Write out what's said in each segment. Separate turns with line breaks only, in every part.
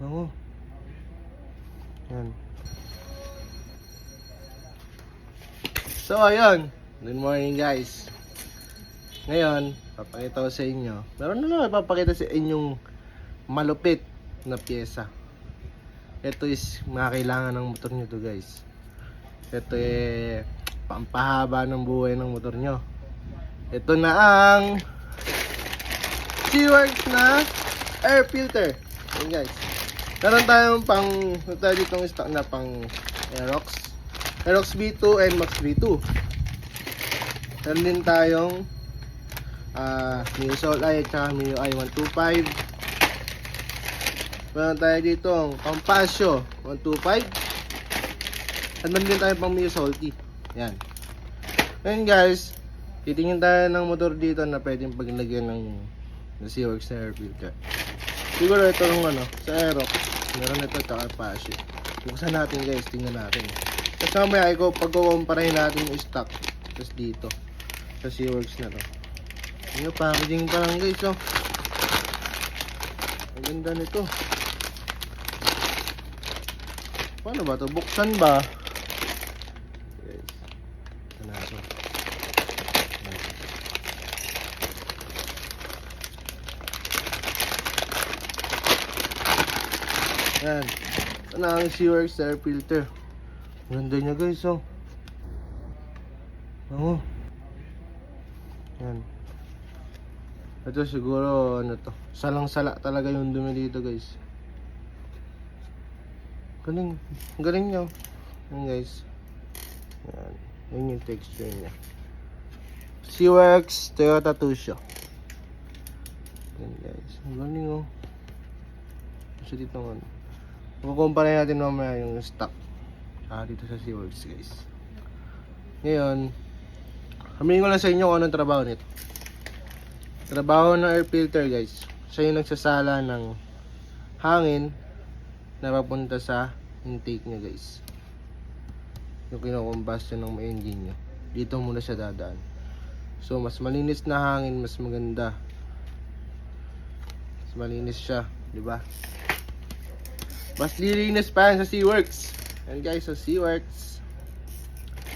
Oo. Yan. So, ayun. Good morning, guys. Ngayon, papakita ko sa inyo. Meron na naman papakita sa inyong malupit na pyesa. Ito is makakailangan ng motor nyo to, guys. Ito pampahaba ng buhay ng motor nyo. Ito na ang Seaworks na air filter. Ayan, guys. Meron tayong tayo ditong stock na pang Aerox V2 and Max V2. Meron din tayong Mio Solar at saka Mio i125. Meron tayo dito ang Compasio 125. At meron din tayo pang Mio Salty. Yan. Ngayon, guys, titingin tayo ng motor dito na pwedeng paglagyan ng Seaworks na air filter. Siguro ito yung sa Aerox. Meron ito at Compasio. Buksan natin, guys, tingnan natin. Tapos mamaya pag-kumparahin natin yung stock. Tapos dito sa Seaworks na to. Yung packaging pa lang, guys, oh. Ang ganda nito. Paano ba to? Buksan ba? Guys, ito na ito. Yan. Ito na ang Seaworks air filter. Ang ganda niya, guys, oh. Oo. Yan. Ito siguro to. Salang-sala talaga yung dumi dito, guys. Galing. Galing niya. Yan, guys. Yan. Yan yung texture niya. Seaworks Toyota Tusho. Yan, guys. Ang galing, oh. Kasi dito kukumpara natin mamaya yung stock dito sa Seaworks, guys. Ngayon, sabihin ko lang sa inyo kung anong trabaho nito. Trabaho ng air filter, guys. Siya yung nagsasala ng hangin na papunta sa intake nya, guys. Yung kinocombustion ng engine nya. Dito muna siya dadaan. So, mas malinis na hangin, mas maganda. Mas malinis siya, di ba? Mas lilinis pa yan sa Seaworks. And guys, sa Seaworks,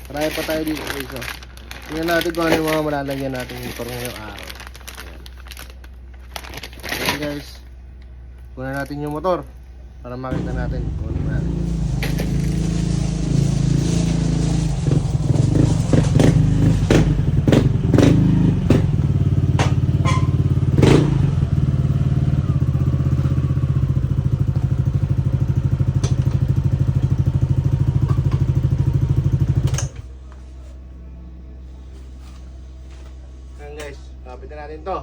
marami pa tayo dito, guys. So, tingnan natin kung ano yung mga malalagyan natin yung motor ngayong araw. Ayan, guys. Kunan natin yung motor para makita natin kung ano natin. Ayan, guys, kapitan natin to.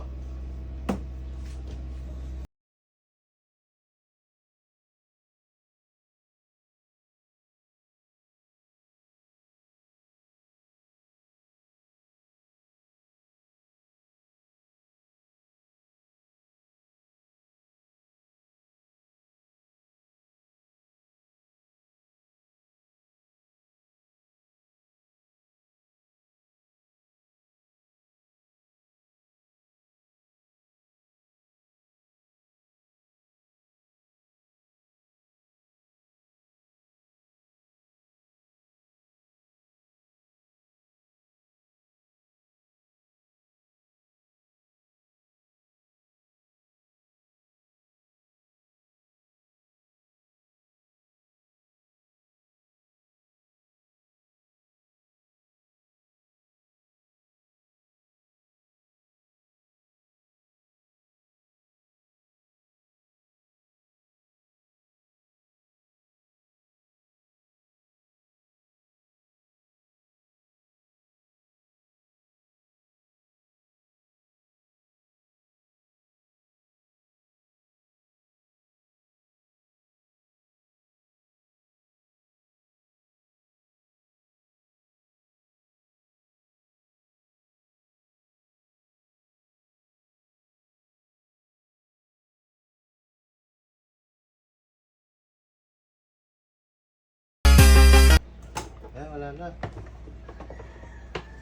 Ayan, wala na.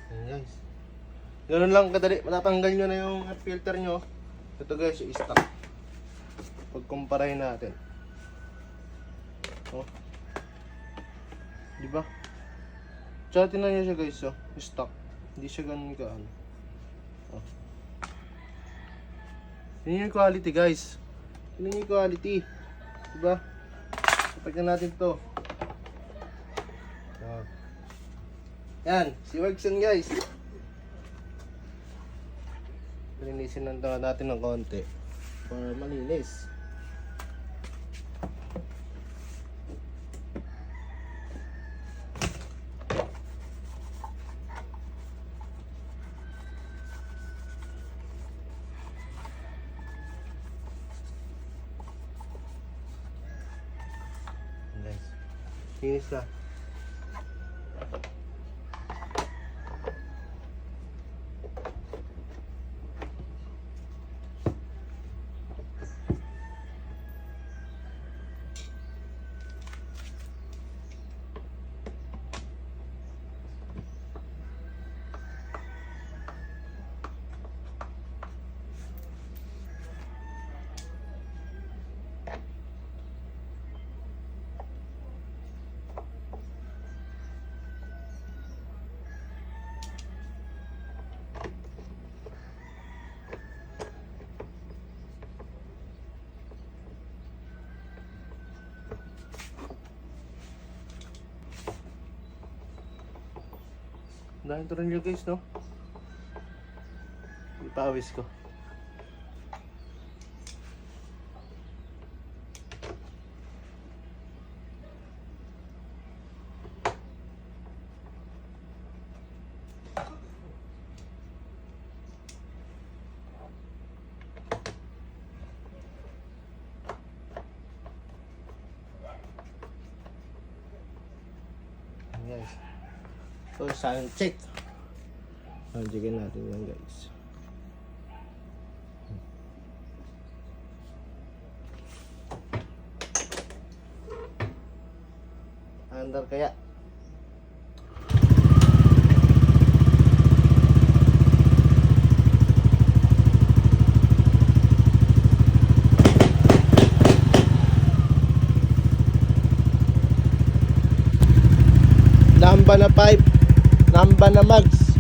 Ayan, guys. Ganun lang kadali. Matatanggal nyo na yung filter nyo. Ito, guys, yung stock. Pagkumparahin natin. Oh. Di ba? Tsaka tingnan nyo siya guys, oh. Stock. Hindi siya ganun kaan. Oh. Tingnan yung quality guys. Tingnan yung quality. Diba? Kapag natin to. Oh. Yan. Si Works yan guys. Linisin lang natin ng konti. Para malinis. Guys. Linis na. Dahil ito rin yung guys, no? Ipawis ko. Guys. So, sound check. Checkin natin yan guys. Andar kaya? Namba na pipe, namba na mags,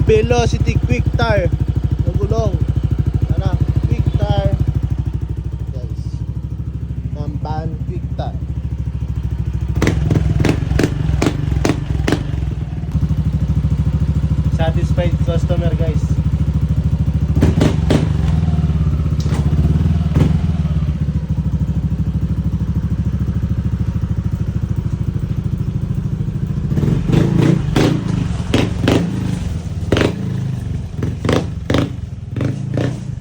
velocity quick tire, nagulong.